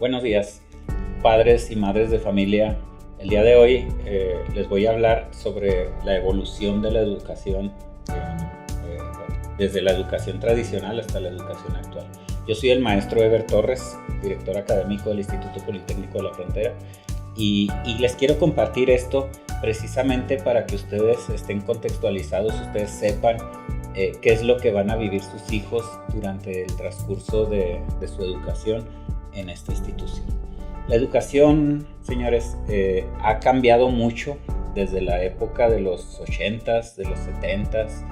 Buenos días, padres y madres de familia. El día de hoy les voy a hablar sobre la evolución de la educación, desde la educación tradicional hasta la educación actual. Yo soy el maestro Eber Torres, director académico del Instituto Politécnico de la Frontera, y les quiero compartir esto precisamente para que ustedes estén contextualizados, ustedes sepan qué es lo que van a vivir sus hijos durante el transcurso de su educación en esta institución. La educación, señores, ha cambiado mucho desde la época de los 80s, de los 70s,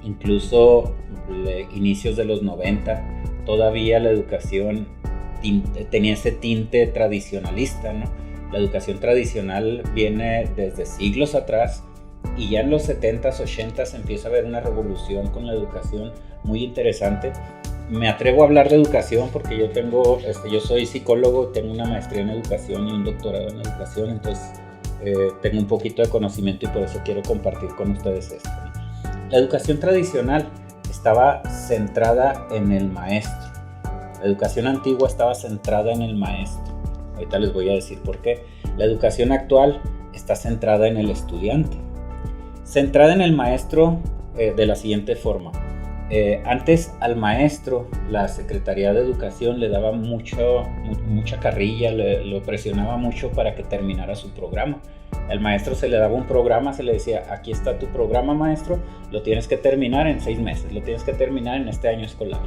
incluso inicios de los 90. Todavía la educación tenía ese tinte tradicionalista, ¿no? La educación tradicional viene desde siglos atrás y ya en los 70s, 80s empieza a haber una revolución con la educación muy interesante. Me atrevo a hablar de educación porque yo soy psicólogo, tengo una maestría en educación y un doctorado en educación, entonces tengo un poquito de conocimiento y por eso quiero compartir con ustedes esto, ¿no? La educación tradicional estaba centrada en el maestro. La educación antigua estaba centrada en el maestro. Ahorita les voy a decir por qué. La educación actual está centrada en el estudiante. Centrada en el maestro de la siguiente forma. Antes al maestro la Secretaría de Educación le daba mucha carrilla, lo presionaba mucho para que terminara su programa. Al maestro se le daba un programa, se le decía: aquí está tu programa, maestro, lo tienes que terminar en 6 meses, lo tienes que terminar en este año escolar.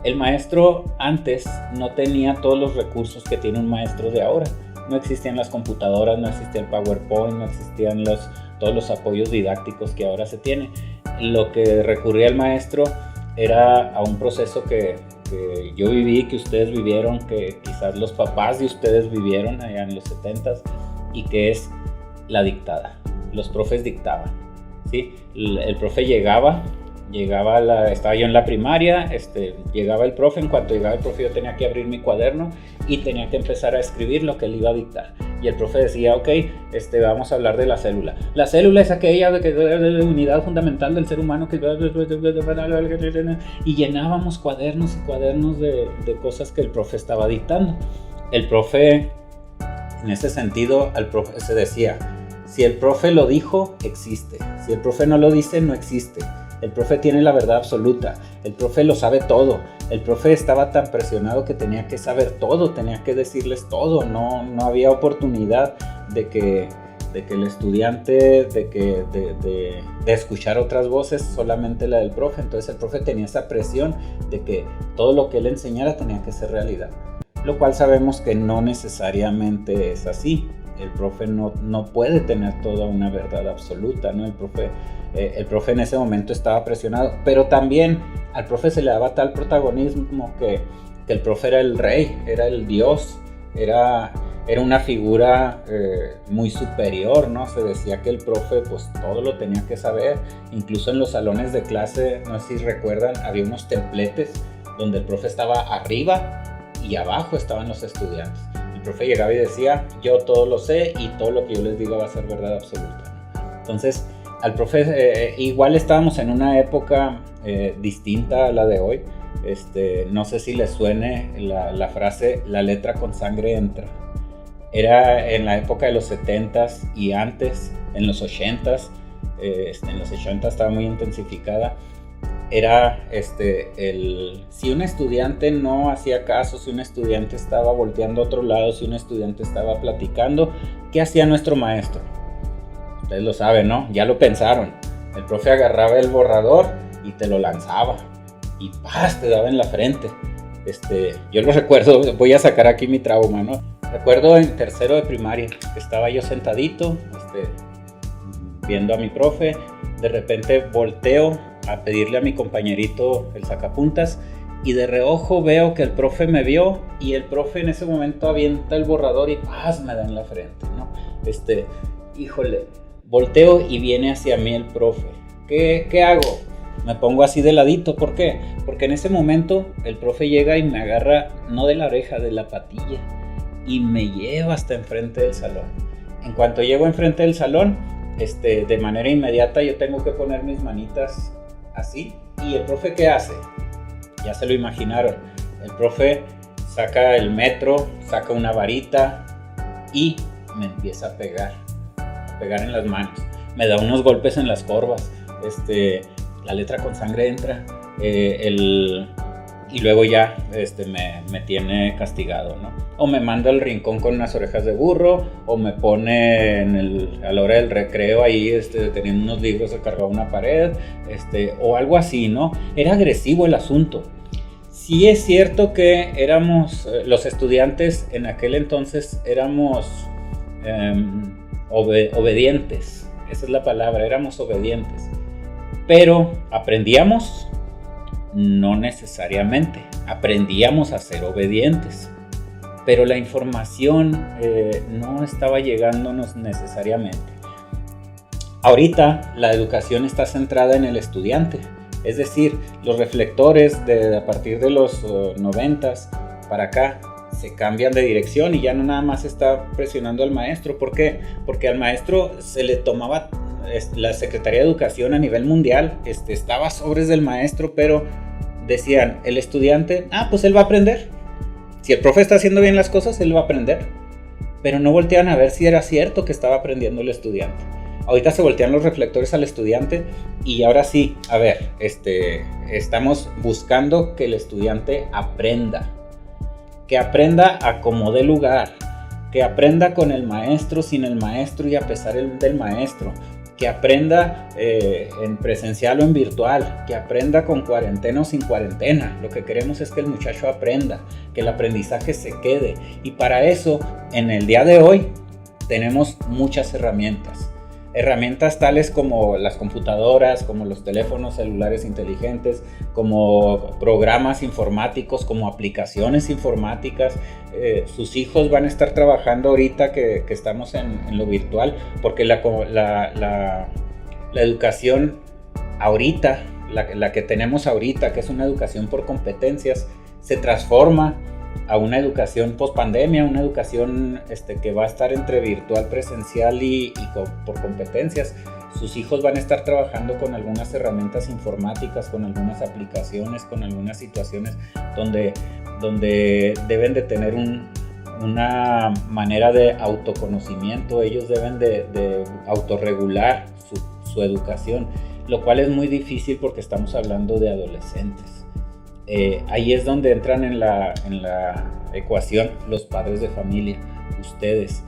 El maestro antes no tenía todos los recursos que tiene un maestro de ahora. No existían las computadoras, no existía el PowerPoint, no existían todos los apoyos didácticos que ahora se tiene. Lo que recurría el maestro era a un proceso que yo viví, que ustedes vivieron, que quizás los papás de ustedes vivieron allá en los 70s, y que es la dictada. Los profes dictaban, ¿sí? El profe llegaba, estaba yo en la primaria, llegaba el profe. En cuanto llegaba el profe, yo tenía que abrir mi cuaderno y tenía que empezar a escribir lo que él iba a dictar. Y el profe decía: ok, vamos a hablar de la célula. La célula es aquella de la unidad fundamental del ser humano y llenábamos cuadernos y cuadernos de cosas que el profe estaba dictando. El profe, en ese sentido, al profe se decía: si el profe lo dijo, existe. Si el profe no lo dice, no existe. El profe tiene la verdad absoluta, el profe lo sabe todo. El profe estaba tan presionado que tenía que saber todo, tenía que decirles todo. No había oportunidad de que el estudiante, de escuchar otras voces, solamente la del profe. Entonces el profe tenía esa presión de que todo lo que él enseñara tenía que ser realidad, lo cual sabemos que no necesariamente es así. El profe no puede tener toda una verdad absoluta, ¿no? El profe en ese momento estaba presionado, pero también al profe se le daba tal protagonismo que el profe era el rey, era el dios, era una figura muy superior, ¿no? Se decía que el profe pues todo lo tenía que saber. Incluso en los salones de clase, no sé si recuerdan, había unos templetes donde el profe estaba arriba y abajo estaban los estudiantes. El profe llegaba y decía: yo todo lo sé y todo lo que yo les diga va a ser verdad absoluta. Entonces, al profe, igual estábamos en una época distinta a la de hoy. No sé si les suene la frase: la letra con sangre entra. Era en la época de los 70s y antes, en los 80s. En los 80s estaba muy intensificada. Era si un estudiante no hacía caso, si un estudiante estaba volteando a otro lado, si un estudiante estaba platicando, ¿qué hacía nuestro maestro? Ustedes lo saben, ¿no? Ya lo pensaron. El profe agarraba el borrador y te lo lanzaba y ¡paz! Te daba en la frente. Yo lo recuerdo, voy a sacar aquí mi trauma, ¿no? Recuerdo en tercero de primaria que estaba yo sentadito viendo a mi profe. De repente volteo a pedirle a mi compañerito el sacapuntas y de reojo veo que el profe me vio y el profe en ese momento avienta el borrador y ¡paz! Me da en la frente, ¿no? Híjole, volteo y viene hacia mí el profe. ¿Qué hago? Me pongo así de ladito. ¿Por qué? Porque en ese momento el profe llega y me agarra, no de la oreja, de la patilla, y me lleva hasta enfrente del salón. En cuanto llego enfrente del salón, de manera inmediata yo tengo que poner mis manitas así. ¿Y el profe qué hace? Ya se lo imaginaron. El profe saca el metro, saca una varita y me empieza a pegar en las manos. Me da unos golpes en las corvas, la letra con sangre entra, y luego ya me tiene castigado, ¿no? O me manda al rincón con unas orejas de burro, o me pone a la hora del recreo ahí teniendo unos libros, se cargaba una pared, o algo así, ¿no? Era agresivo el asunto. Sí es cierto que éramos, los estudiantes en aquel entonces éramos obedientes, esa es la palabra, éramos obedientes. Pero aprendíamos, no necesariamente, aprendíamos a ser obedientes, pero la información no estaba llegándonos necesariamente. Ahorita la educación está centrada en el estudiante, es decir, los reflectores a partir de los 90s para acá se cambian de dirección y ya no nada más está presionando al maestro. ¿Por qué? Porque al maestro se le tomaba, la Secretaría de Educación a nivel mundial estaba sobres del maestro, pero decían, el estudiante, pues él va a aprender. Si el profe está haciendo bien las cosas, él va a aprender. Pero no volteaban a ver si era cierto que estaba aprendiendo el estudiante. Ahorita se voltean los reflectores al estudiante y ahora sí, a ver, estamos buscando que el estudiante aprenda. Que aprenda a como dé lugar. Que aprenda con el maestro, sin el maestro y a pesar del maestro. Que aprenda en presencial o en virtual, que aprenda con cuarentena o sin cuarentena. Lo que queremos es que el muchacho aprenda, que el aprendizaje se quede. Y para eso, en el día de hoy, tenemos muchas herramientas. Herramientas tales como las computadoras, como los teléfonos celulares inteligentes, como programas informáticos, como aplicaciones informáticas. Sus hijos van a estar trabajando ahorita que estamos en lo virtual, porque la educación ahorita, la que tenemos ahorita, que es una educación por competencias, se transforma a una educación post pandemia, una educación que va a estar entre virtual, presencial y por competencias. Sus hijos van a estar trabajando con algunas herramientas informáticas, con algunas aplicaciones, con algunas situaciones donde deben de tener una manera de autoconocimiento. Ellos deben de autorregular su educación, lo cual es muy difícil porque estamos hablando de adolescentes. Ahí es donde entran en la ecuación los padres de familia, ustedes.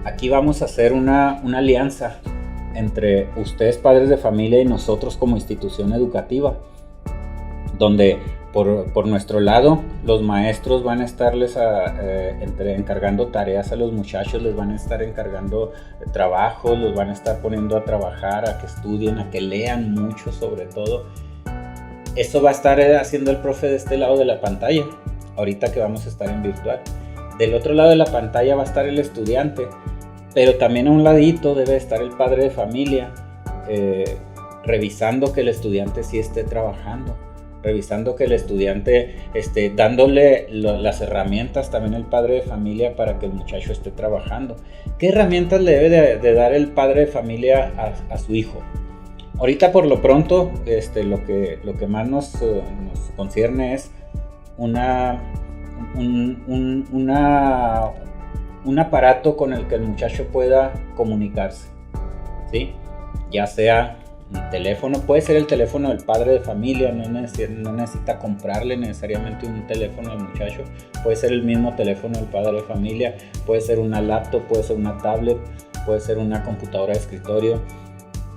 Aquí vamos a hacer una alianza entre ustedes, padres de familia, y nosotros como institución educativa, donde por nuestro lado los maestros van a estarles encargando tareas a los muchachos, les van a estar encargando trabajos, los van a estar poniendo a trabajar, a que estudien, a que lean mucho sobre todo. Eso va a estar haciendo el profe de este lado de la pantalla, ahorita que vamos a estar en virtual. Del otro lado de la pantalla va a estar el estudiante, pero también a un ladito debe estar el padre de familia, revisando que el estudiante sí esté trabajando, revisando que el estudiante esté dándole las herramientas también el padre de familia para que el muchacho esté trabajando. ¿Qué herramientas le debe de dar el padre de familia a su hijo? Ahorita por lo pronto lo que más nos concierne es un aparato con el que el muchacho pueda comunicarse, ¿sí? Ya sea un teléfono, puede ser el teléfono del padre de familia, no necesita comprarle necesariamente un teléfono al muchacho, puede ser el mismo teléfono del padre de familia, puede ser una laptop, puede ser una tablet, puede ser una computadora de escritorio.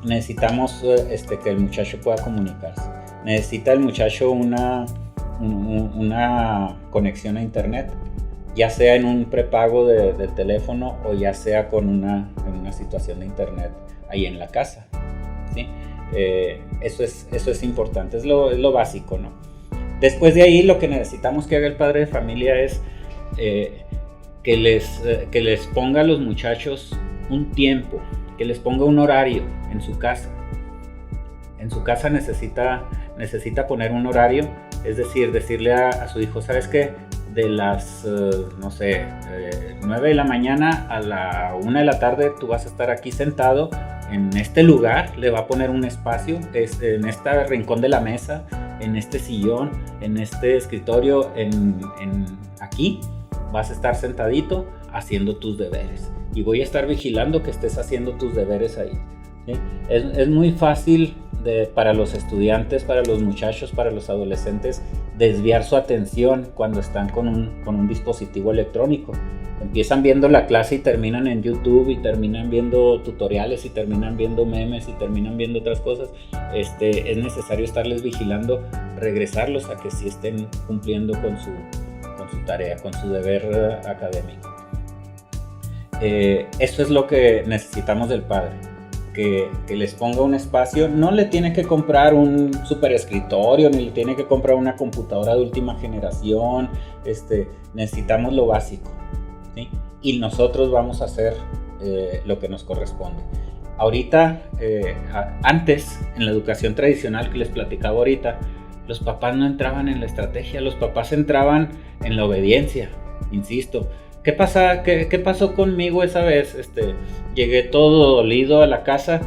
Necesitamos que el muchacho pueda comunicarse. Necesita el muchacho una conexión a internet, ya sea en un prepago del teléfono o ya sea en una situación de internet ahí en la casa, ¿sí? Eso es importante, es lo básico, ¿no? Después de ahí lo que necesitamos que haga el padre de familia es que les ponga a los muchachos un tiempo, que les ponga un horario en su casa. En su casa necesita poner un horario, es decir, decirle a su hijo, ¿sabes qué? De las, 9 de la mañana a la 1 de la tarde tú vas a estar aquí sentado en este lugar, le va a poner un espacio, en este rincón de la mesa, en este sillón, en este escritorio, aquí vas a estar sentadito haciendo tus deberes y voy a estar vigilando que estés haciendo tus deberes ahí, ¿sí? Es muy fácil para los estudiantes, para los muchachos, para los adolescentes desviar su atención cuando están con un dispositivo electrónico. Empiezan viendo la clase y terminan en YouTube y terminan viendo tutoriales y terminan viendo memes y terminan viendo otras cosas. Es necesario estarles vigilando, regresarlos a que sí estén cumpliendo con su tarea, con su deber académico. Eso es lo que necesitamos del padre, que les ponga un espacio. No le tiene que comprar un super escritorio, ni le tiene que comprar una computadora de última generación. Necesitamos lo básico, ¿sí? Y nosotros vamos a hacer lo que nos corresponde. Ahorita, antes, en la educación tradicional que les platicaba ahorita, los papás no entraban en la estrategia, los papás entraban en la obediencia, insisto. ¿Qué pasó conmigo esa vez? Llegué todo dolido a la casa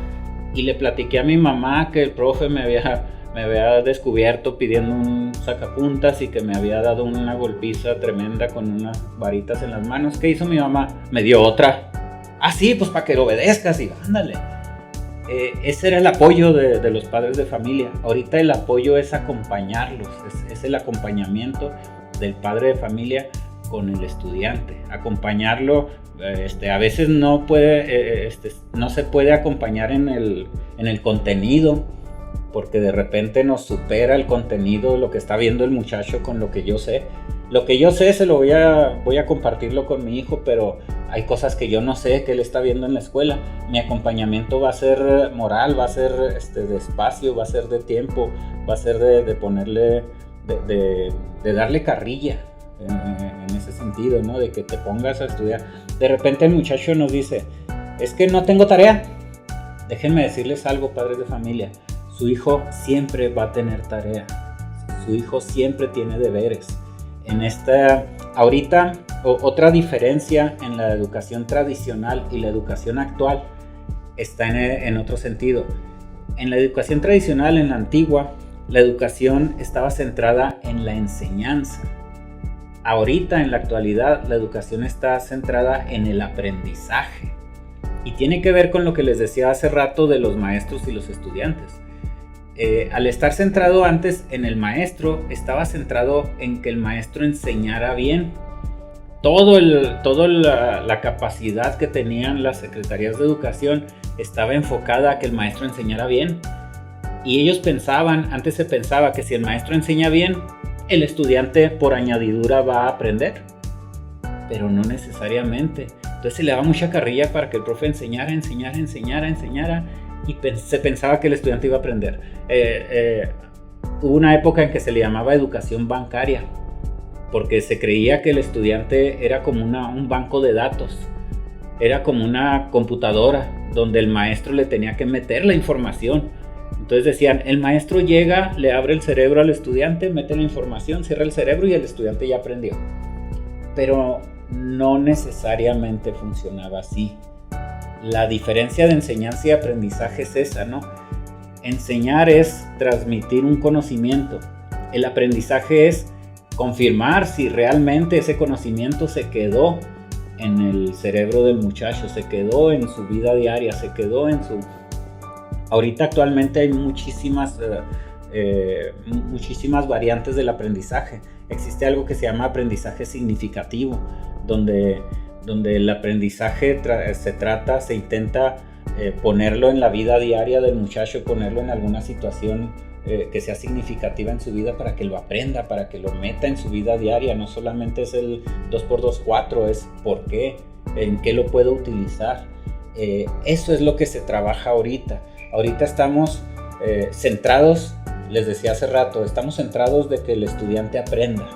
y le platiqué a mi mamá que el profe me había descubierto pidiendo un sacapuntas y que me había dado una golpiza tremenda con unas varitas en las manos. ¿Qué hizo mi mamá? Me dio otra. Ah, sí, pues para que lo obedezcas y ándale. Ese era el apoyo de los padres de familia. Ahorita el apoyo es acompañarlos, es el acompañamiento del padre de familia con el estudiante, acompañarlo. A veces no se puede acompañar en el contenido, porque de repente nos supera el contenido, lo que está viendo el muchacho con lo que yo sé. Lo que yo sé voy a compartirlo con mi hijo, pero hay cosas que yo no sé que él está viendo en la escuela. Mi acompañamiento va a ser moral, va a ser de espacio, va a ser de tiempo, va a ser de ponerle, de darle carrilla. En ese sentido, ¿no? De que te pongas a estudiar. De repente el muchacho nos dice, es que no tengo tarea. Déjenme decirles algo, padres de familia. Su hijo siempre va a tener tarea. Su hijo siempre tiene deberes. Ahorita, otra diferencia en la educación tradicional y la educación actual está en otro sentido. En la educación tradicional, en la antigua, la educación estaba centrada en la enseñanza. Ahorita, en la actualidad, la educación está centrada en el aprendizaje y tiene que ver con lo que les decía hace rato de los maestros y los estudiantes. Al estar centrado antes en el maestro, estaba centrado en que el maestro enseñara bien. Toda la capacidad que tenían las secretarías de educación estaba enfocada a que el maestro enseñara bien. Y ellos antes se pensaba que si el maestro enseña bien, el estudiante por añadidura va a aprender, pero no necesariamente. Entonces se le daba mucha carrilla para que el profe enseñara y se pensaba que el estudiante iba a aprender. Hubo una época en que se le llamaba educación bancaria, porque se creía que el estudiante era como un banco de datos, era como una computadora donde el maestro le tenía que meter la información. Entonces decían, el maestro llega, le abre el cerebro al estudiante, mete la información, cierra el cerebro y el estudiante ya aprendió. Pero no necesariamente funcionaba así. La diferencia de enseñanza y aprendizaje es esa, ¿no? Enseñar es transmitir un conocimiento. El aprendizaje es confirmar si realmente ese conocimiento se quedó en el cerebro del muchacho, se quedó en su vida diaria, se quedó en su... Ahorita actualmente hay muchísimas variantes del aprendizaje. Existe algo que se llama aprendizaje significativo, donde el aprendizaje se intenta ponerlo en la vida diaria del muchacho, ponerlo en alguna situación que sea significativa en su vida para que lo aprenda, para que lo meta en su vida diaria. No solamente es el 2x2, 4, es por qué, en qué lo puedo utilizar. Eso es lo que se trabaja ahorita. Ahorita estamos centrados, les decía hace rato, estamos centrados de que el estudiante aprenda.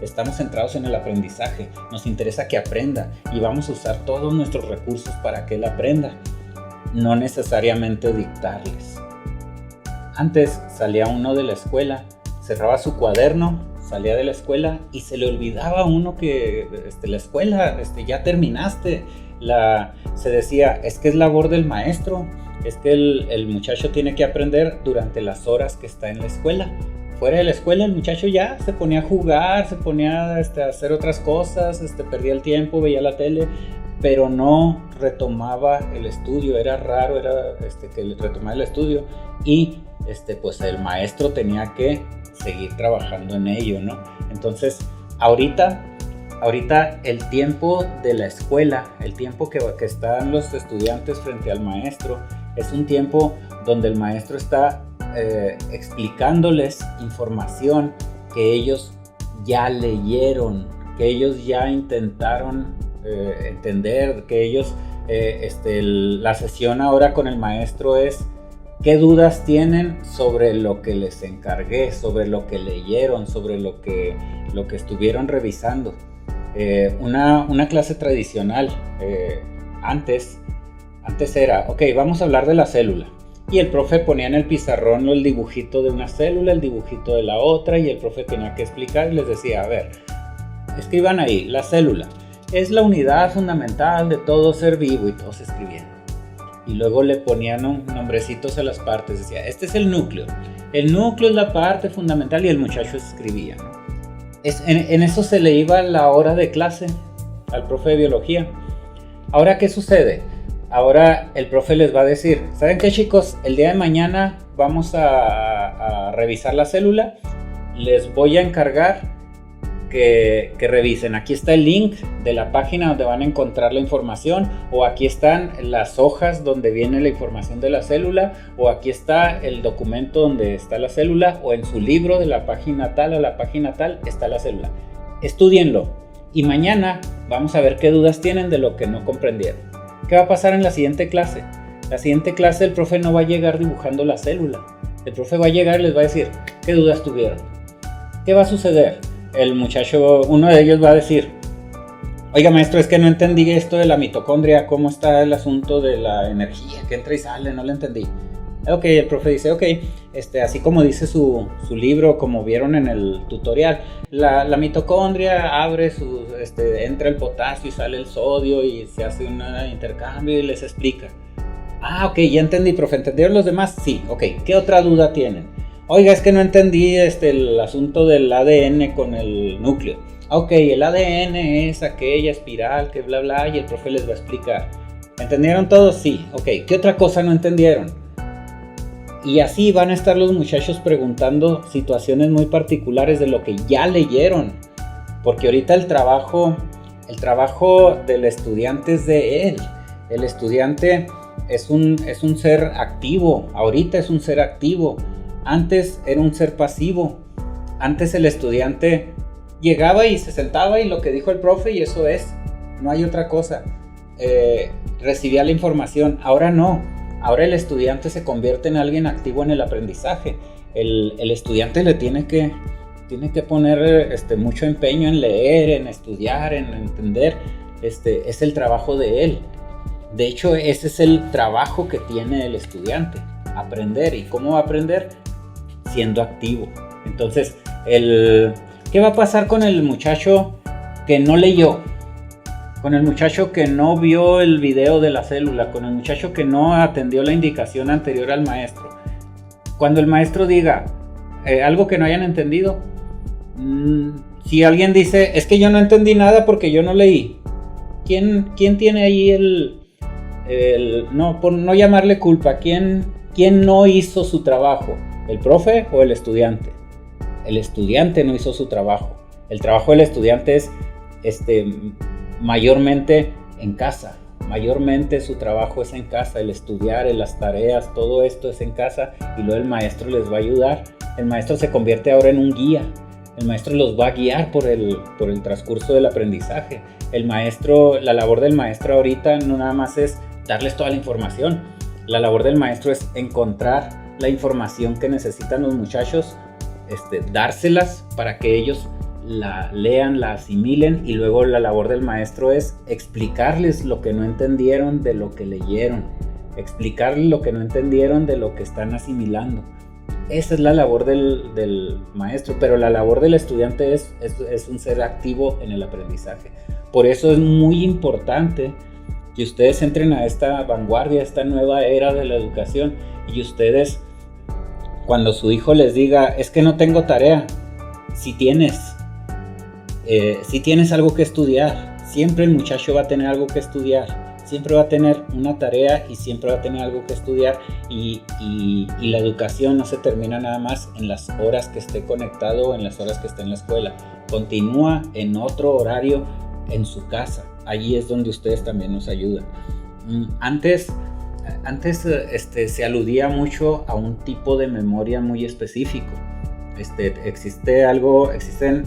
Estamos centrados en el aprendizaje. Nos interesa que aprenda y vamos a usar todos nuestros recursos para que él aprenda. No necesariamente dictarles. Antes salía uno de la escuela, cerraba su cuaderno, salía de la escuela y se le olvidaba a uno que la escuela, ya terminaste. Se decía, es que es labor del maestro. Es que el muchacho tiene que aprender durante las horas que está en la escuela. fuera de la escuela el muchacho ya se ponía a jugar, se ponía a hacer otras cosas, perdía el tiempo, veía la tele, pero no retomaba el estudio. Era raro que retomara el estudio, y pues el maestro tenía que seguir trabajando en ello, ¿no? Entonces, ahorita el tiempo de la escuela, el tiempo que están los estudiantes frente al maestro, es un tiempo donde el maestro está explicándoles información que ellos ya leyeron, que ellos ya intentaron entender, que ellos, la sesión ahora con el maestro es qué dudas tienen sobre lo que les encargué, sobre lo que leyeron, sobre lo que estuvieron revisando. Una clase tradicional antes era, ok, vamos a hablar de la célula. Y el profe ponía en el pizarrón el dibujito de una célula, el dibujito de la otra, y el profe tenía que explicar y les decía, a ver, escriban ahí, la célula es la unidad fundamental de todo ser vivo, y todos escribían. Y luego le ponían nombrecitos a las partes, decía, este es el núcleo es la parte fundamental, y el muchacho escribía, ¿no? En eso se le iba la hora de clase al profe de biología. Ahora, ¿qué sucede? Ahora el profe les va a decir, ¿saben qué, chicos? El día de mañana vamos a revisar la célula. Les voy a encargar que revisen. Aquí está el link de la página donde van a encontrar la información, o aquí están las hojas donde viene la información de la célula, o aquí está el documento donde está la célula, o en su libro de la página tal a la página tal está la célula. Estúdienlo, y mañana vamos a ver qué dudas tienen de lo que no comprendieron. ¿Qué va a pasar en la siguiente clase? La siguiente clase el profe no va a llegar dibujando la célula. El profe va a llegar y les va a decir, ¿qué dudas tuvieron? ¿Qué va a suceder? El muchacho, uno de ellos va a decir, oiga maestro, es que no entendí esto de la mitocondria, cómo está el asunto de la energía que entra y sale, no lo entendí. Ok, el profe dice, ok, así como dice su libro, como vieron en el tutorial, la mitocondria abre entra el potasio y sale el sodio y se hace un intercambio, y les explica. Ah, ok, ya entendí, profe, ¿entendieron los demás? Sí, ok, ¿qué otra duda tienen? Oiga, es que no entendí el asunto del ADN con el núcleo. Ok, el ADN es aquella espiral que bla bla, y el profe les va a explicar. ¿Entendieron todos? Sí, ok, ¿qué otra cosa no entendieron? Y así van a estar los muchachos preguntando situaciones muy particulares de lo que ya leyeron. Porque ahorita el trabajo del estudiante es de él. El estudiante es un ser activo. Ahorita es un ser activo. Antes era un ser pasivo. Antes el estudiante llegaba y se sentaba y lo que dijo el profe, y eso es. No hay otra cosa. Recibía la información. Ahora no. Ahora el estudiante se convierte en alguien activo en el aprendizaje. El estudiante le tiene que poner mucho empeño en leer, en estudiar, en entender. Es el trabajo de él. De hecho, ese es el trabajo que tiene el estudiante, aprender. ¿Y cómo va a aprender? Siendo activo. Entonces, ¿qué va a pasar con el muchacho que no leyó? Con el muchacho que no vio el video de la célula, con el muchacho que no atendió la indicación anterior al maestro. Cuando el maestro diga algo que no hayan entendido, si alguien dice, es que yo no entendí nada porque yo no leí, ¿quién tiene ahí no, por no llamarle culpa, ¿quién no hizo su trabajo? ¿El profe o el estudiante? El estudiante no hizo su trabajo. El trabajo del estudiante es mayormente en casa. Mayormente su trabajo es en casa, el estudiar, las tareas, todo esto es en casa, y luego el maestro les va a ayudar. El maestro se convierte ahora en un guía. El maestro los va a guiar por el transcurso del aprendizaje. La labor del maestro ahorita no nada más es darles toda la información. La labor del maestro es encontrar la información que necesitan los muchachos, dárselas para que ellos la lean, la asimilen, y luego la labor del maestro es explicarles lo que no entendieron de lo que leyeron, explicarles lo que no entendieron de lo que están asimilando. Esa es la labor del maestro, pero la labor del estudiante es un ser activo en el aprendizaje. Por eso es muy importante que ustedes entren a esta vanguardia, a esta nueva era de la educación, y ustedes cuando su hijo les diga, es que no tengo tarea, si tienes algo que estudiar, siempre el muchacho va a tener algo que estudiar, siempre va a tener una tarea y siempre va a tener algo que estudiar y la educación no se termina nada más en las horas que esté conectado o en las horas que esté en la escuela, continúa en otro horario en su casa, allí es donde ustedes también nos ayudan. Antes se aludía mucho a un tipo de memoria muy específico. Existen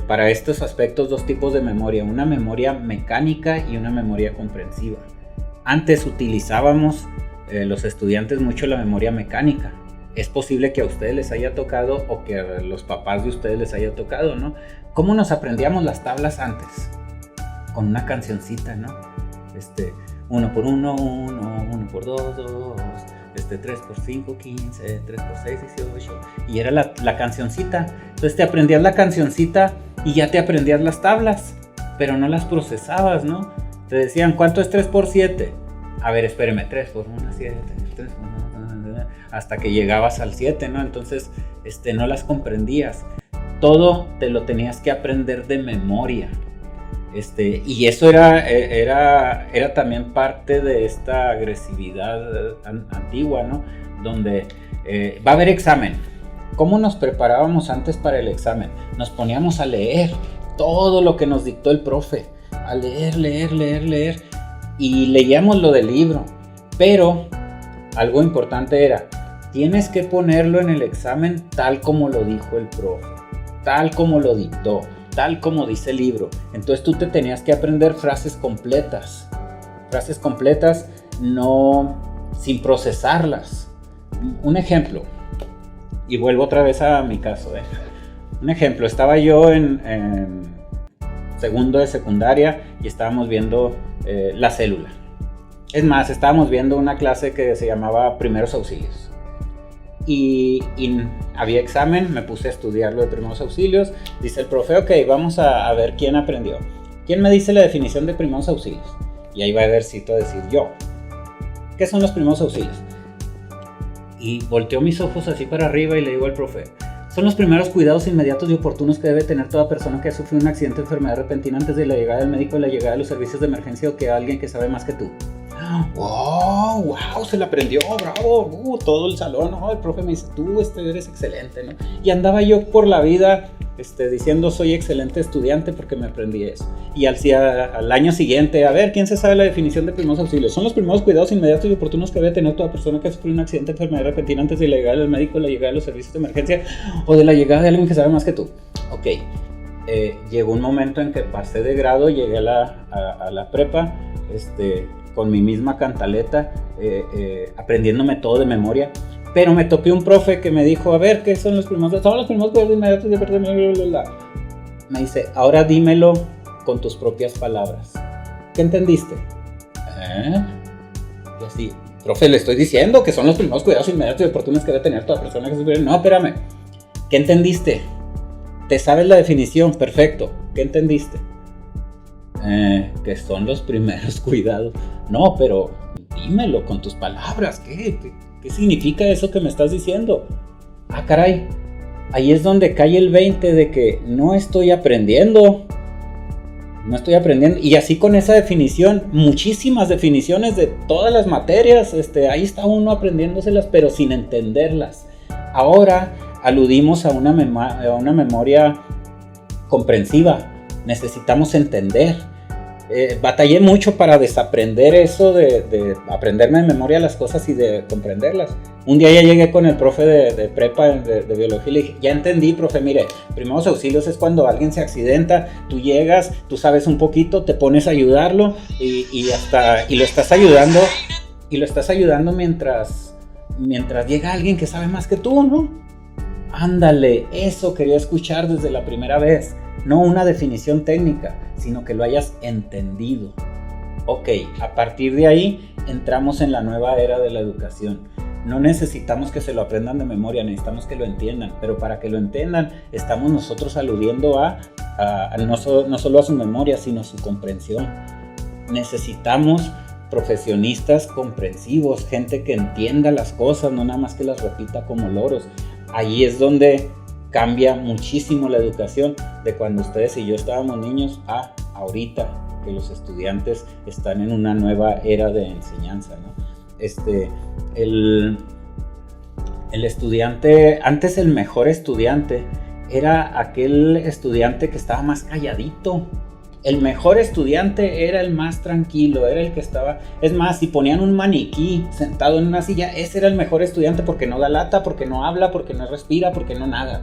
para estos aspectos dos tipos de memoria, una memoria mecánica y una memoria comprensiva. Antes utilizábamos los estudiantes mucho la memoria mecánica. Es posible que a ustedes les haya tocado o que a los papás de ustedes les haya tocado, ¿no? ¿Cómo nos aprendíamos las tablas antes? Con una cancioncita, ¿no? 1 por 1, 1 por 2, 2, 3 por 5, 15, 3 por 6, 18. Y era la cancioncita. Entonces te aprendías la cancioncita y ya te aprendías las tablas, pero no las procesabas, ¿no? Te decían, ¿cuánto es 3 por 7? A ver, espéreme, 3 por 1, 7, 3 por 1, hasta que llegabas al 7, ¿no? Entonces, no las comprendías. Todo te lo tenías que aprender de memoria. Y eso era también parte de esta agresividad antigua, ¿no? Donde va a haber examen. ¿Cómo nos preparábamos antes para el examen? Nos poníamos a leer todo lo que nos dictó el profe, a leer, y leíamos lo del libro. Pero algo importante era, tienes que ponerlo en el examen tal como lo dijo el profe, tal como lo dictó, tal como dice el libro. Entonces tú te tenías que aprender frases completas, no sin procesarlas. Un ejemplo, y vuelvo otra vez a mi caso. Un ejemplo, estaba yo en segundo de secundaria y estábamos viendo la célula. Es más, estábamos viendo una clase que se llamaba Primeros Auxilios. Y había examen, me puse a estudiar lo de primeros auxilios. Dice el profe, ok, vamos a ver quién aprendió. ¿Quién me dice la definición de primeros auxilios? Y ahí va a haber cito a decir yo. ¿Qué son los primeros auxilios? Y volteó mis ojos así para arriba y le digo al profe, son los primeros cuidados inmediatos y oportunos que debe tener toda persona que ha sufrido un accidente o enfermedad repentina antes de la llegada del médico o la llegada de los servicios de emergencia o que alguien que sabe más que tú. Wow, se la aprendió, bravo, todo el salón, el profe me dice, tú eres excelente, ¿no? Y andaba yo por la vida diciendo, soy excelente estudiante porque me aprendí eso. Y al año siguiente, a ver, ¿quién se sabe la definición de primeros auxilios? Son los primeros cuidados inmediatos y oportunos que debe tener toda persona que ha sufrido un accidente, enfermedad repentina antes de la llegada del médico, la llegada de los servicios de emergencia o de la llegada de alguien que sabe más que tú. Ok, llegó un momento en que pasé de grado, llegué a la prepa, con mi misma cantaleta, aprendiéndome todo de memoria. Pero me topé un profe que me dijo, a ver, ¿qué son los primeros? Son los primeros cuidados inmediatos de bla. Me dice, ahora dímelo con tus propias palabras. ¿Qué entendiste? Y así, profe, le estoy diciendo que son los primeros cuidados inmediatos y oportunos que debe tener toda persona que sufre. No, espérame. ¿Qué entendiste? ¿Te sabes la definición? Perfecto. ¿Qué entendiste? Que son los primeros cuidados. No, pero dímelo con tus palabras. ¿Qué significa eso que me estás diciendo? Ah, caray. Ahí es donde cae el 20 de que no estoy aprendiendo. Y así con esa definición, muchísimas definiciones de todas las materias, ahí está uno aprendiéndoselas, pero sin entenderlas. Ahora aludimos a una memoria comprensiva. Necesitamos entender. Batallé mucho para desaprender eso de aprenderme de memoria las cosas y de comprenderlas. Un día ya llegué con el profe de prepa de biología y le dije, ya entendí, profe, mire, primeros auxilios es cuando alguien se accidenta, tú llegas, tú sabes un poquito, te pones a ayudarlo y lo estás ayudando mientras llega alguien que sabe más que tú, ¿no? Ándale, eso quería escuchar desde la primera vez. No una definición técnica, sino que lo hayas entendido. Ok, a partir de ahí entramos en la nueva era de la educación. No necesitamos que se lo aprendan de memoria, necesitamos que lo entiendan. Pero para que lo entiendan, estamos nosotros aludiendo no solo a su memoria, sino a su comprensión. Necesitamos profesionistas comprensivos, gente que entienda las cosas, no nada más que las repita como loros. Ahí es donde cambia muchísimo la educación de cuando ustedes y yo estábamos niños a ahorita, que los estudiantes están en una nueva era de enseñanza, ¿no? El estudiante, antes el mejor estudiante era aquel estudiante que estaba más calladito. El mejor estudiante era el más tranquilo, era el que estaba... Es más, si ponían un maniquí sentado en una silla, ese era el mejor estudiante porque no da lata, porque no habla, porque no respira, porque no nada.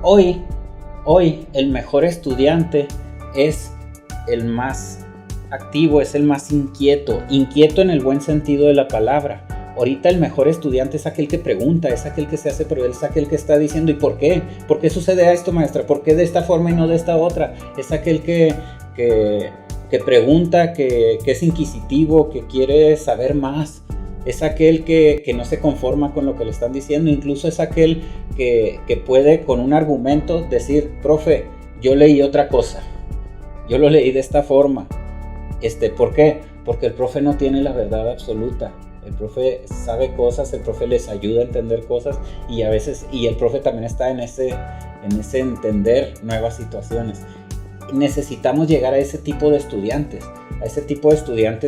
Hoy el mejor estudiante es el más activo, es el más inquieto en el buen sentido de la palabra. Ahorita el mejor estudiante es aquel que pregunta, es aquel que se hace, pero es aquel que está diciendo ¿y por qué? ¿Por qué sucede esto, maestra? ¿Por qué de esta forma y no de esta otra? Es aquel que pregunta, que es inquisitivo, que quiere saber más. Es aquel que no se conforma con lo que le están diciendo. Incluso es aquel que puede con un argumento decir, profe, yo leí otra cosa. Yo lo leí de esta forma. ¿Por qué? Porque el profe no tiene la verdad absoluta. El profe sabe cosas, el profe les ayuda a entender cosas y a veces, y el profe también está en ese entender nuevas situaciones. Necesitamos llegar a ese tipo de estudiantes,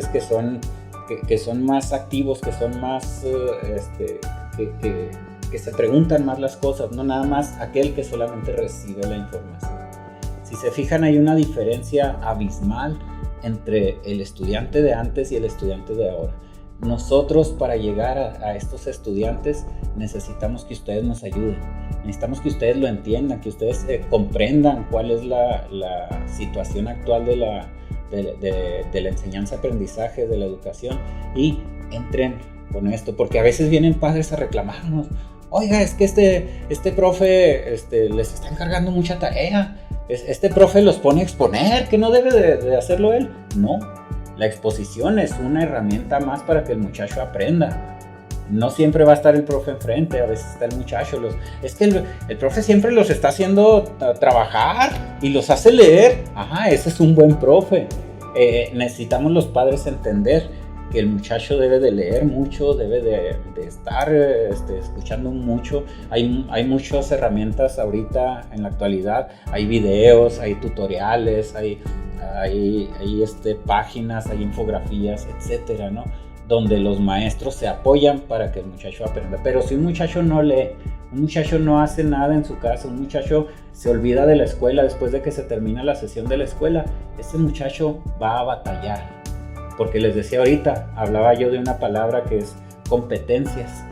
que son más activos, que son más, que se preguntan más las cosas, no nada más aquel que solamente recibe la información. Si se fijan, hay una diferencia abismal entre el estudiante de antes y el estudiante de ahora. Nosotros, para llegar a estos estudiantes, necesitamos que ustedes nos ayuden. Necesitamos que ustedes lo entiendan, que ustedes comprendan cuál es la situación actual de la enseñanza-aprendizaje, de la educación, y entren con esto, porque a veces vienen padres a reclamarnos. Oiga, es que este profe les está encargando mucha tarea. Este profe los pone a exponer, que no debe de hacerlo él. No. La exposición es una herramienta más para que el muchacho aprenda. No siempre va a estar el profe enfrente, a veces está el muchacho. Es que el profe siempre los está haciendo trabajar y los hace leer. Ajá, ese es un buen profe. Necesitamos los padres entender que el muchacho debe de leer mucho, debe de estar escuchando mucho. Hay muchas herramientas ahorita en la actualidad. Hay videos, hay tutoriales, hay páginas, hay infografías, etcétera, ¿no? Donde los maestros se apoyan para que el muchacho aprenda. Pero si un muchacho no lee, un muchacho no hace nada en su casa, un muchacho se olvida de la escuela después de que se termina la sesión de la escuela, ese muchacho va a batallar. Porque les decía ahorita, hablaba yo de una palabra que es competencias.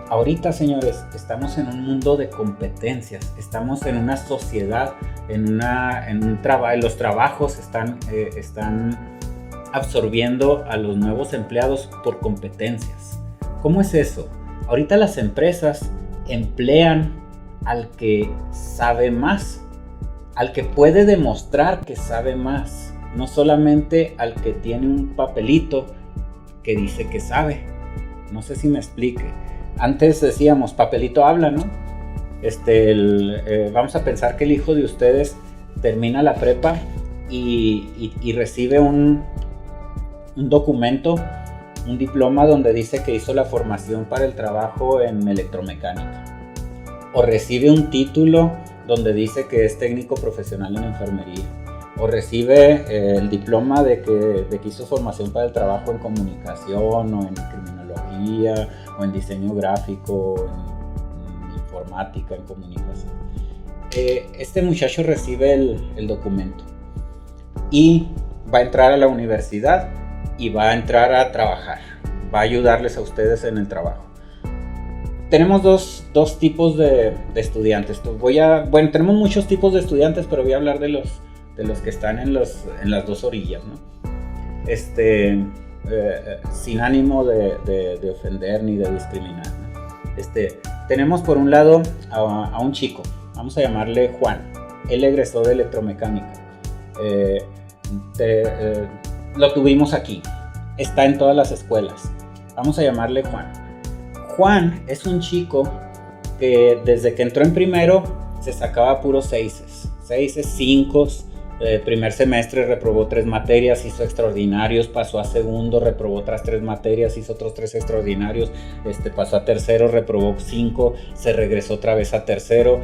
Ahorita, señores, estamos en un mundo de competencias, estamos en una sociedad, los trabajos están absorbiendo a los nuevos empleados por competencias. ¿Cómo es eso? Ahorita las empresas emplean al que sabe más, al que puede demostrar que sabe más, no solamente al que tiene un papelito que dice que sabe. No sé si me explique. Antes decíamos, papelito habla, ¿no? Vamos a pensar que el hijo de ustedes termina la prepa y recibe un documento, un diploma donde dice que hizo la formación para el trabajo en electromecánica. O recibe un título donde dice que es técnico profesional en enfermería. O recibe el diploma de que hizo formación para el trabajo en comunicación o en criminología o en diseño gráfico, en informática, en comunicación. Este muchacho recibe el documento y va a entrar a la universidad y va a entrar a trabajar. Va a ayudarles a ustedes en el trabajo. Tenemos dos tipos de estudiantes. Tenemos muchos tipos de estudiantes, pero voy a hablar de los que están en las dos orillas, ¿no? Sin ánimo de ofender ni de discriminar, ¿no? Tenemos por un lado a un chico, vamos a llamarle Juan. Él egresó de electromecánica. Lo tuvimos aquí, está en todas las escuelas. Vamos a llamarle Juan. Juan es un chico que desde que entró en primero se sacaba puros 6, 5, Primer semestre reprobó 3 materias, hizo extraordinarios, pasó a segundo, reprobó otras 3 materias, hizo otros 3 extraordinarios, pasó a tercero, reprobó 5, se regresó otra vez a tercero,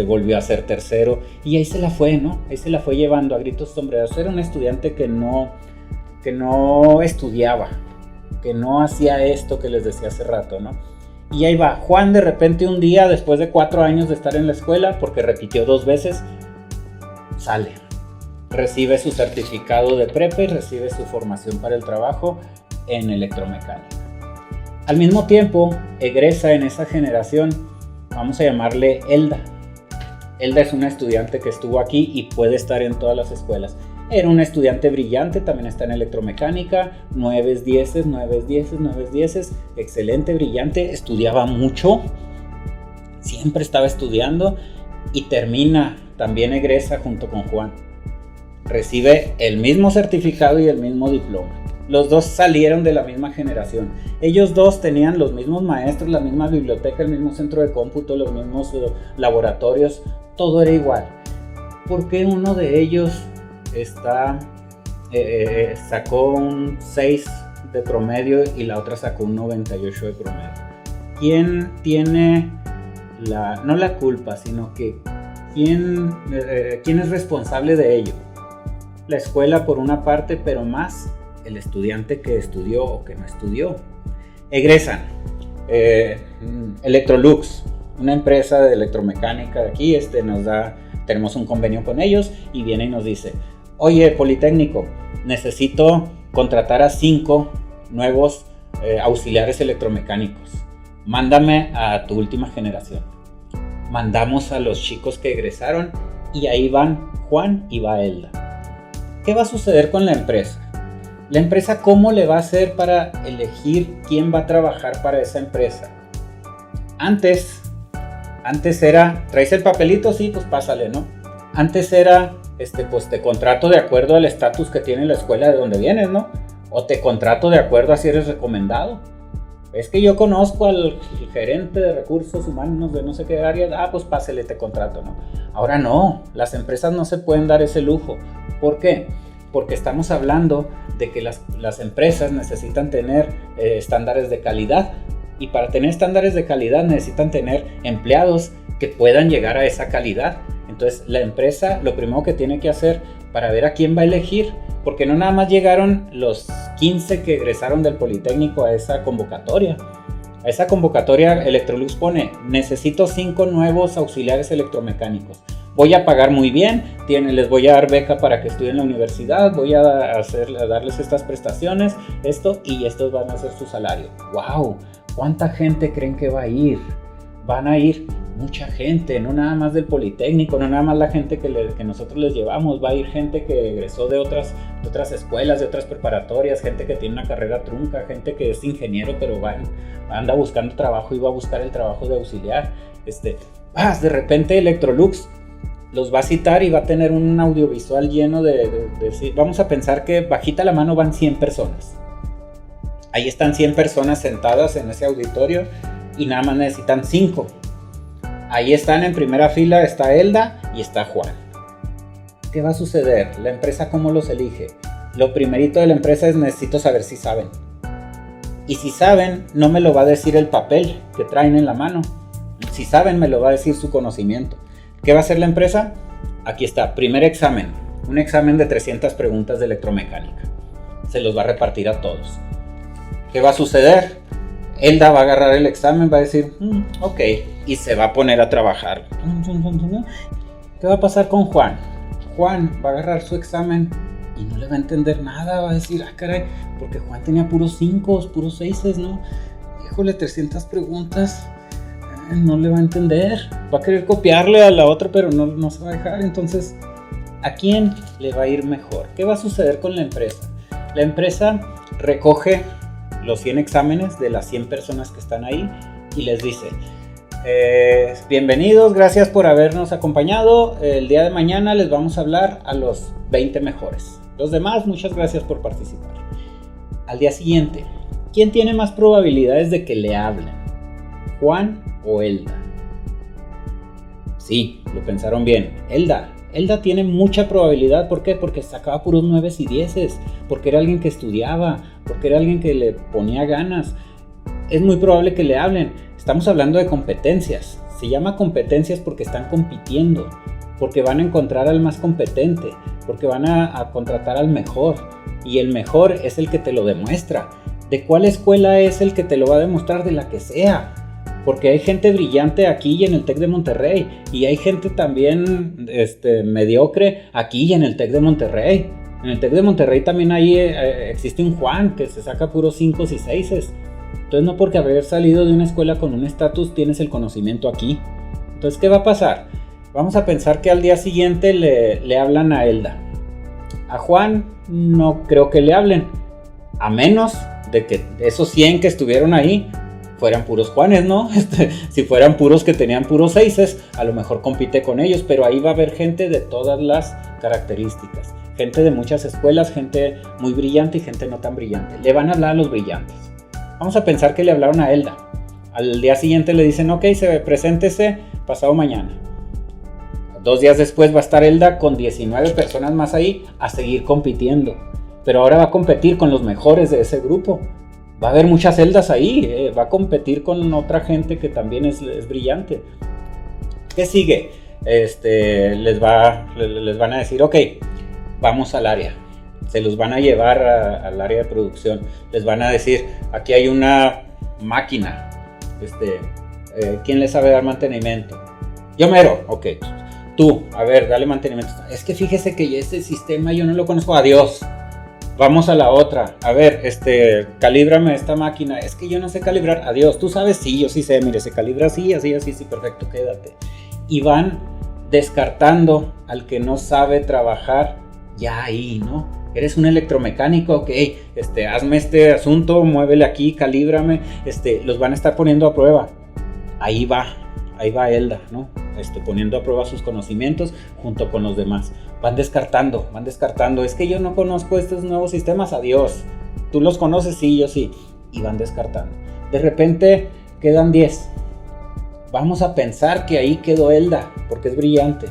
volvió a ser tercero, y ahí se la fue, ¿no? Ahí se la fue llevando a gritos sombreados. Era un estudiante que no estudiaba, que no hacía esto que les decía hace rato, ¿no? Y ahí va, Juan de repente un día, después de 4 años de estar en la escuela, porque repitió 2 veces, sale. Recibe su certificado de prepa y recibe su formación para el trabajo en electromecánica. Al mismo tiempo, egresa en esa generación, vamos a llamarle Elda. Elda es una estudiante que estuvo aquí y puede estar en todas las escuelas. Era una estudiante brillante, también está en electromecánica, 9, 10, 9, 10, 9, 10, excelente, brillante, estudiaba mucho, siempre estaba estudiando y termina, también egresa junto con Juan. Recibe el mismo certificado y el mismo diploma. Los dos salieron de la misma generación. Ellos dos tenían los mismos maestros, la misma biblioteca, el mismo centro de cómputo, los mismos laboratorios, todo era igual. ¿Por qué uno de ellos sacó un 6 de promedio y la otra sacó un 98 de promedio? ¿Quién tiene no la culpa, sino que quién es responsable de ello? La escuela por una parte, pero más el estudiante que estudió o que no estudió. Egresan Electrolux, una empresa de electromecánica de aquí, tenemos un convenio con ellos y viene y nos dice: oye, Politécnico, necesito contratar a 5 nuevos auxiliares electromecánicos. Mándame a tu última generación. Mandamos a los chicos que egresaron y ahí van Juan y va Elda. ¿Qué va a suceder con la empresa? La empresa, ¿cómo le va a hacer para elegir quién va a trabajar para esa empresa? Antes era, ¿traes el papelito? Sí, pues pásale, ¿no? Antes era, pues te contrato de acuerdo al estatus que tiene la escuela de donde vienes, ¿no? O te contrato de acuerdo a si eres recomendado. Es que yo conozco al gerente de recursos humanos de no sé qué área, pues pásale, te contrato, ¿no? Ahora no, las empresas no se pueden dar ese lujo. ¿Por qué? Porque estamos hablando de que las empresas necesitan tener estándares de calidad, y para tener estándares de calidad necesitan tener empleados que puedan llegar a esa calidad. Entonces la empresa lo primero que tiene que hacer para ver a quién va a elegir, porque no nada más llegaron los 15 que egresaron del Politécnico a esa convocatoria. A esa convocatoria Electrolux pone: necesito 5 nuevos auxiliares electromecánicos. Voy a pagar muy bien, les voy a dar beca para que estudien en la universidad, voy a darles estas prestaciones, y estos van a ser su salario. ¡Wow! ¿Cuánta gente creen que va a ir? Van a ir mucha gente, no nada más del Politécnico, no nada más la gente que nosotros les llevamos, va a ir gente que egresó de otras escuelas, de otras preparatorias, gente que tiene una carrera trunca, gente que es ingeniero pero anda buscando trabajo y va a buscar el trabajo de auxiliar. De repente Electrolux los va a citar y va a tener un audiovisual lleno vamos a pensar que bajita la mano van 100 personas. Ahí están 100 personas sentadas en ese auditorio y nada más necesitan 5. Ahí están en primera fila, está Elda y está Juan. ¿Qué va a suceder? La empresa, ¿cómo los elige? Lo primerito de la empresa es: necesito saber si saben. Y si saben, no me lo va a decir el papel que traen en la mano. Si saben, me lo va a decir su conocimiento. ¿Qué va a hacer la empresa? Aquí está, primer examen. Un examen de 300 preguntas de electromecánica. Se los va a repartir a todos. ¿Qué va a suceder? Elda va a agarrar el examen, va a decir, ok, y se va a poner a trabajar. ¿Qué va a pasar con Juan? Juan va a agarrar su examen y no le va a entender nada, va a decir, caray, porque Juan tenía puros 5, puros 6, ¿no? Híjole, 300 preguntas, no le va a entender, va a querer copiarle a la otra, pero no se va a dejar. Entonces, ¿a quién le va a ir mejor? ¿Qué va a suceder con la empresa? La empresa recoge los 100 exámenes de las 100 personas que están ahí y les dice: bienvenidos, gracias por habernos acompañado. El día de mañana les vamos a hablar a los 20 mejores. Los demás, muchas gracias por participar. Al día siguiente, ¿quién tiene más probabilidades de que le hablen? ¿Juan o Elda? Sí, lo pensaron bien. Elda. Elda tiene mucha probabilidad. ¿Por qué? Porque sacaba puros 9 y 10, porque era alguien que estudiaba, porque era alguien que le ponía ganas. Es muy probable que le hablen. Estamos hablando de competencias. Se llama competencias porque están compitiendo, porque van a encontrar al más competente, porque van a contratar al mejor. Y el mejor es el que te lo demuestra. ¿De cuál escuela es el que te lo va a demostrar? De la que sea. Porque hay gente brillante aquí y en el TEC de Monterrey. Y hay gente también mediocre aquí y en el TEC de Monterrey. En el TEC de Monterrey también ahí existe un Juan que se saca puros 5 y 6. Entonces no porque haber salido de una escuela con un estatus tienes el conocimiento aquí. Entonces, ¿qué va a pasar? Vamos a pensar que al día siguiente le hablan a Elda. A Juan no creo que le hablen. A menos de que esos 100 que estuvieron ahí fueran puros Juanes, ¿no? Si fueran puros que tenían puros 6, a lo mejor compite con ellos, pero ahí va a haber gente de todas las características. Gente de muchas escuelas, gente muy brillante y gente no tan brillante. Le van a hablar a los brillantes. Vamos a pensar que le hablaron a Elda. Al día siguiente le dicen, ok, preséntese pasado mañana. 2 días después va a estar Elda con 19 personas más ahí a seguir compitiendo. Pero ahora va a competir con los mejores de ese grupo. Va a haber muchas Eldas ahí, va a competir con otra gente que también es brillante. ¿Qué sigue? Les van a decir, ok, vamos al área. Se los van a llevar al área de producción. Les van a decir, aquí hay una máquina. ¿Quién le sabe dar mantenimiento? Yo mero, ok. Tú, a ver, dale mantenimiento. Es que fíjese que este sistema yo no lo conozco. Adiós. Vamos a la otra. A ver, calíbrame esta máquina. Es que yo no sé calibrar. Adiós. ¿Tú sabes? Sí, yo sí sé. Mire, se calibra así, así, así. Sí, perfecto, quédate. Y van descartando al que no sabe trabajar ya ahí, ¿no? Eres un electromecánico, ok, hazme este asunto, muévele aquí, calíbrame. Los van a estar poniendo a prueba. Ahí va Elda, ¿no? Poniendo a prueba sus conocimientos junto con los demás. Van descartando. Es que yo no conozco estos nuevos sistemas, adiós. ¿Tú los conoces? Sí, yo sí. Y van descartando. De repente quedan 10. Vamos a pensar que ahí quedó Elda, porque es brillante.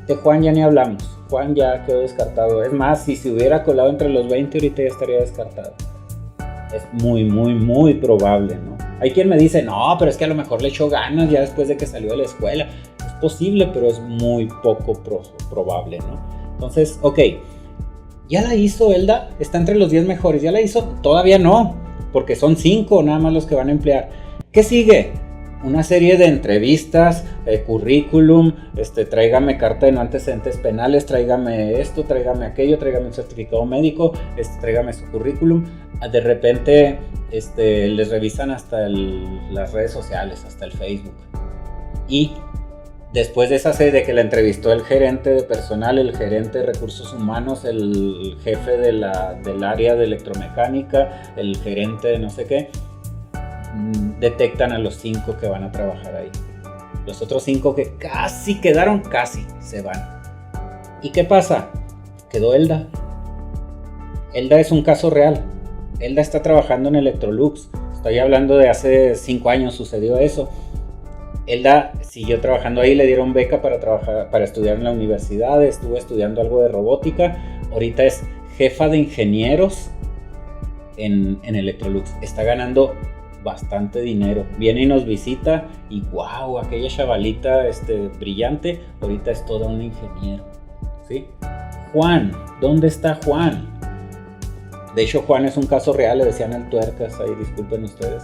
De Juan ya ni hablamos. Juan ya quedó descartado. Es más, si se hubiera colado entre los 20, ahorita ya estaría descartado. Es muy, muy, muy probable, ¿no? Hay quien me dice, no, pero es que a lo mejor le echó ganas ya después de que salió de la escuela. Es posible, pero es muy poco probable, ¿no? Entonces, ok, ¿ya la hizo Elda? Está entre los 10 mejores. ¿Ya la hizo? Todavía no, porque son 5 nada más los que van a emplear. ¿Qué sigue? Una serie de entrevistas, currículum, tráigame carta de no antecedentes penales, tráigame esto, tráigame aquello, tráigame un certificado médico, tráigame su currículum. De repente les revisan hasta las redes sociales, hasta el Facebook. Y después de esa serie de que la entrevistó el gerente de personal, el gerente de recursos humanos, el jefe del área de electromecánica, el gerente de no sé qué, detectan a los 5 que van a trabajar ahí. Los otros 5 que casi quedaron, casi se van. ¿Y qué pasa? Quedó Elda. Elda es un caso real. Elda está trabajando en Electrolux. Estoy hablando de hace 5 años sucedió eso. Elda siguió trabajando ahí, le dieron beca para estudiar en la universidad, estuvo estudiando algo de robótica. Ahorita es jefa de ingenieros en Electrolux. Está ganando bastante dinero. Viene y nos visita y wow, aquella chavalita brillante, ahorita es todo un ingeniero, ¿sí? Juan, ¿dónde está Juan? De hecho, Juan es un caso real, le decían el tuercas, ahí disculpen ustedes.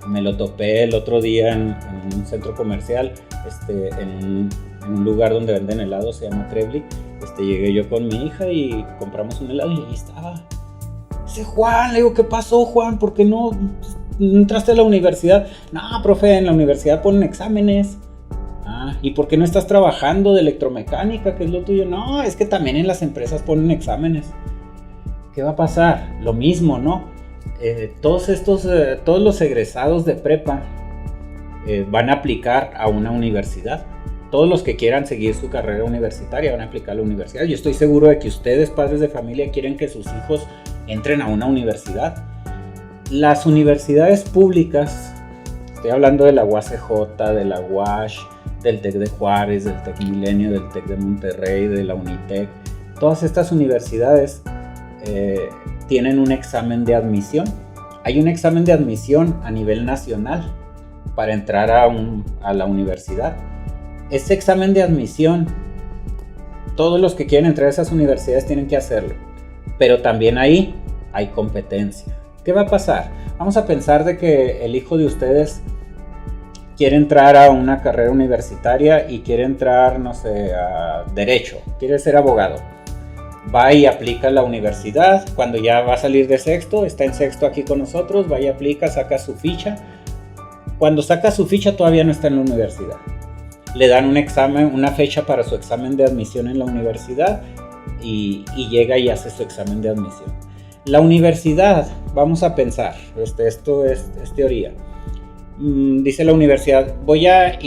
Me lo topé el otro día en un centro comercial, en un lugar donde venden helados, se llama Trebly. Llegué yo con mi hija y compramos un helado y ahí estaba. Dice Juan, le digo, ¿qué pasó, Juan? ¿Por qué no entraste a la universidad? No, profe, en la universidad ponen exámenes. ¿Y por qué no estás trabajando de electromecánica, que es lo tuyo? No, es que también en las empresas ponen exámenes. ¿Qué va a pasar? Lo mismo, ¿no? Todos los egresados de prepa van a aplicar a una universidad. Todos los que quieran seguir su carrera universitaria van a aplicar a la universidad. Yo estoy seguro de que ustedes, padres de familia, quieren que sus hijos entren a una universidad. Las universidades públicas, estoy hablando de la UACJ, de la UASH, del TEC de Juárez, del TEC Milenio, del TEC de Monterrey, de la Unitec. Todas estas universidades tienen un examen de admisión. Hay un examen de admisión a nivel nacional para entrar a la universidad. Ese examen de admisión, todos los que quieren entrar a esas universidades tienen que hacerlo, pero también ahí hay competencia. ¿Qué va a pasar? Vamos a pensar de que el hijo de ustedes quiere entrar a una carrera universitaria y quiere entrar, no sé, a Derecho, quiere ser abogado. Va y aplica a la universidad, cuando ya va a salir de sexto, está en sexto aquí con nosotros, va y aplica, saca su ficha. Cuando saca su ficha todavía no está en la universidad. Le dan un examen, una fecha para su examen de admisión en la universidad y llega y hace su examen de admisión. La universidad, vamos a pensar, esto es teoría. Dice la universidad, voy a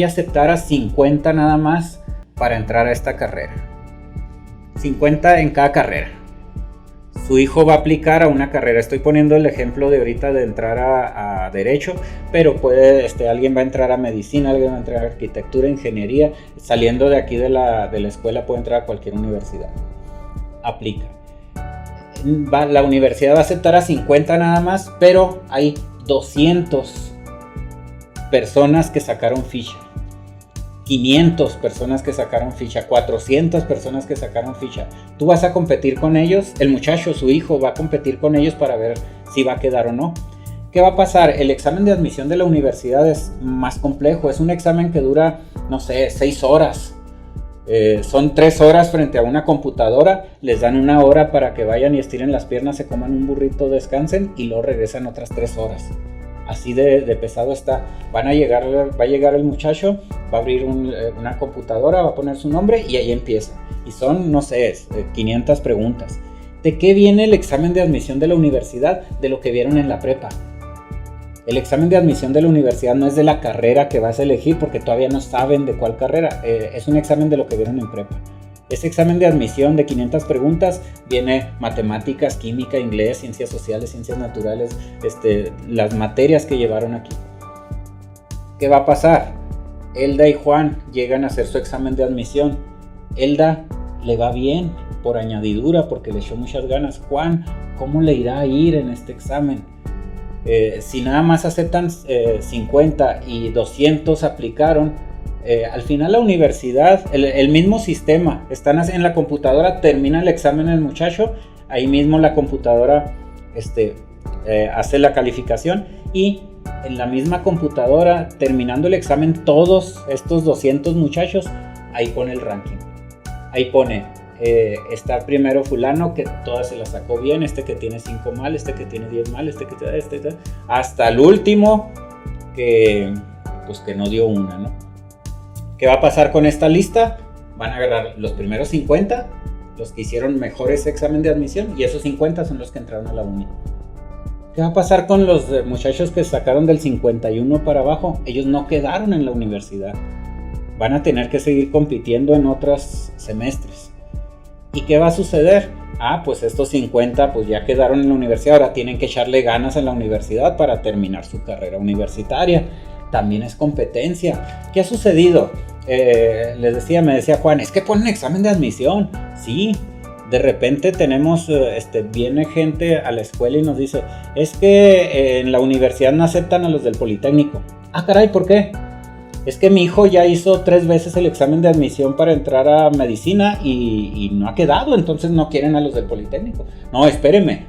aceptar a 50 nada más para entrar a esta carrera. 50 en cada carrera. Su hijo va a aplicar a una carrera. Estoy poniendo el ejemplo de ahorita de entrar a Derecho, pero puede, alguien va a entrar a Medicina, alguien va a entrar a Arquitectura, Ingeniería. Saliendo de aquí de la escuela puede entrar a cualquier universidad. Aplica. La universidad va a aceptar a 50 nada más, pero hay 200 personas que sacaron ficha. 500 personas que sacaron ficha, 400 personas que sacaron ficha. Tú vas a competir con ellos, el muchacho, su hijo, va a competir con ellos para ver si va a quedar o no. ¿Qué va a pasar? El examen de admisión de la universidad es más complejo, es un examen que dura, no sé, 6 horas. Son 3 horas frente a una computadora, les dan 1 hora para que vayan y estiren las piernas, se coman un burrito, descansen y luego regresan otras 3 horas. Así de pesado está. Va a llegar el muchacho, va a abrir una computadora, va a poner su nombre y ahí empieza. Y son, no sé, 500 preguntas. ¿De qué viene el examen de admisión de la universidad? De lo que vieron en la prepa. El examen de admisión de la universidad no es de la carrera que vas a elegir porque todavía no saben de cuál carrera. Es un examen de lo que vieron en prepa. Ese examen de admisión de 500 preguntas viene matemáticas, química, inglés, ciencias sociales, ciencias naturales, las materias que llevaron aquí. ¿Qué va a pasar? Elda y Juan llegan a hacer su examen de admisión. Elda le va bien por añadidura porque le echó muchas ganas. Juan, ¿cómo le irá a ir en este examen? Si nada más aceptan 50 y 200 aplicaron, al final la universidad, el mismo sistema, están en la computadora, termina el examen el muchacho, ahí mismo la computadora hace la calificación y en la misma computadora, terminando el examen, todos estos 200 muchachos, ahí pone el ranking. Ahí pone, está primero fulano que todas se las sacó bien, que tiene 5 mal, que tiene 10 mal, hasta el último que no dio una, ¿no? ¿Qué va a pasar con esta lista? Van a agarrar los primeros 50, los que hicieron mejor ese examen de admisión, y esos 50 son los que entraron a la uni. ¿Qué va a pasar con los muchachos que sacaron del 51 para abajo? Ellos no quedaron en la universidad. Van a tener que seguir compitiendo en otros semestres. ¿Y qué va a suceder? Pues estos 50 pues ya quedaron en la universidad, ahora tienen que echarle ganas en la universidad para terminar su carrera universitaria. También es competencia. ¿Qué ha sucedido? Me decía Juan, es que ponen examen de admisión. Sí, de repente tenemos, viene gente a la escuela y nos dice, es que en la universidad no aceptan a los del Politécnico. Caray, ¿por qué? Es que mi hijo ya hizo 3 veces el examen de admisión para entrar a medicina y no ha quedado, entonces no quieren a los del Politécnico. No, espéreme.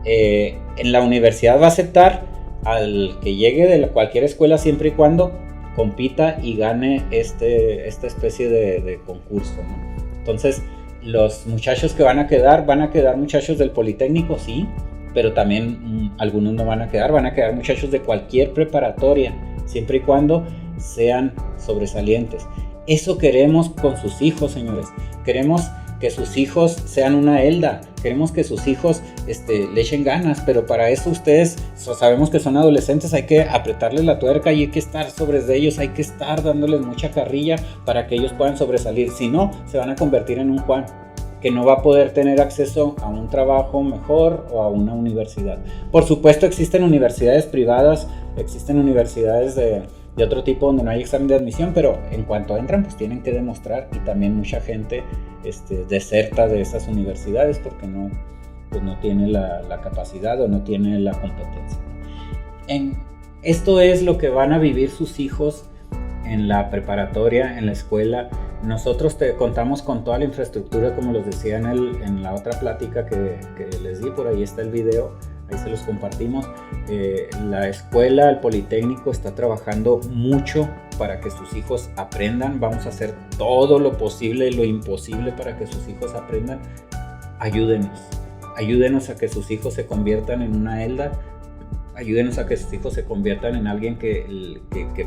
En la universidad va a aceptar al que llegue de cualquier escuela siempre y cuando compita y gane esta especie de concurso, ¿no? Entonces, los muchachos que van a quedar muchachos del Politécnico, sí, pero también algunos no van a quedar muchachos de cualquier preparatoria, siempre y cuando sean sobresalientes. Eso queremos con sus hijos, señores. Queremos que sus hijos sean una Elda, queremos que sus hijos le echen ganas, pero para eso ustedes sabemos que son adolescentes, hay que apretarles la tuerca y hay que estar sobre de ellos, hay que estar dándoles mucha carrilla para que ellos puedan sobresalir, si no, se van a convertir en un Juan que no va a poder tener acceso a un trabajo mejor o a una universidad. Por supuesto existen universidades privadas, existen universidades de otro tipo donde no hay examen de admisión, pero en cuanto entran pues tienen que demostrar, y también mucha gente deserta de esas universidades porque no tiene la capacidad o no tiene la competencia. Esto es lo que van a vivir sus hijos en la preparatoria, en la escuela. Nosotros te contamos con toda la infraestructura, como les decía en la otra plática que les di. Por ahí está el video, ahí se los compartimos. La escuela, el Politécnico está trabajando mucho para que sus hijos aprendan. Vamos a hacer todo lo posible y lo imposible para que sus hijos aprendan. Ayúdenos a que sus hijos se conviertan en una Elda. Ayúdenos a que sus hijos se conviertan en alguien que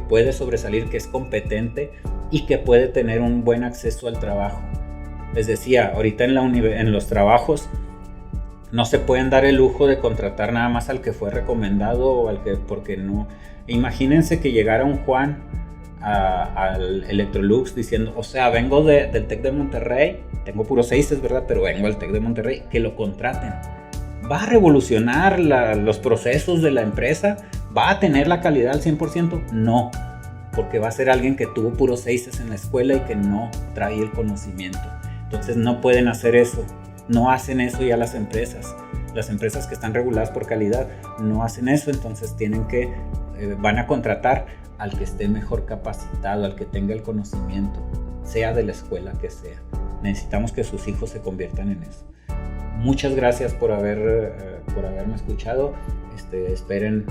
puede sobresalir, que es competente y que puede tener un buen acceso al trabajo. Les decía, ahorita en los trabajos no se pueden dar el lujo de contratar nada más al que fue recomendado o porque no. Imagínense que llegara un Juan al Electrolux diciendo, o sea, vengo del TEC de Monterrey, tengo puros 6, ¿verdad? Pero vengo al TEC de Monterrey, que lo contraten. ¿Va a revolucionar los procesos de la empresa? ¿Va a tener la calidad al 100%? No, porque va a ser alguien que tuvo puros 6 en la escuela y que no trae el conocimiento. Entonces no pueden hacer eso, no hacen eso ya las empresas. Las empresas que están reguladas por calidad no hacen eso, entonces van a contratar al que esté mejor capacitado, al que tenga el conocimiento, sea de la escuela que sea. Necesitamos que sus hijos se conviertan en eso. Muchas gracias por haberme escuchado. Esperen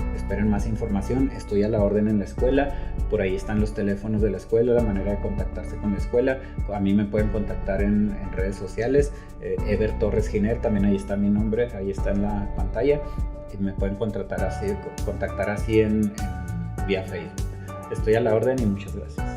más información. Estoy a la orden en la escuela. Por ahí están los teléfonos de la escuela, la manera de contactarse con la escuela. A mí me pueden contactar en redes sociales. Ever Torres Giner, también ahí está mi nombre, ahí está en la pantalla. Y me pueden contactar así vía Facebook. Estoy a la orden y muchas gracias.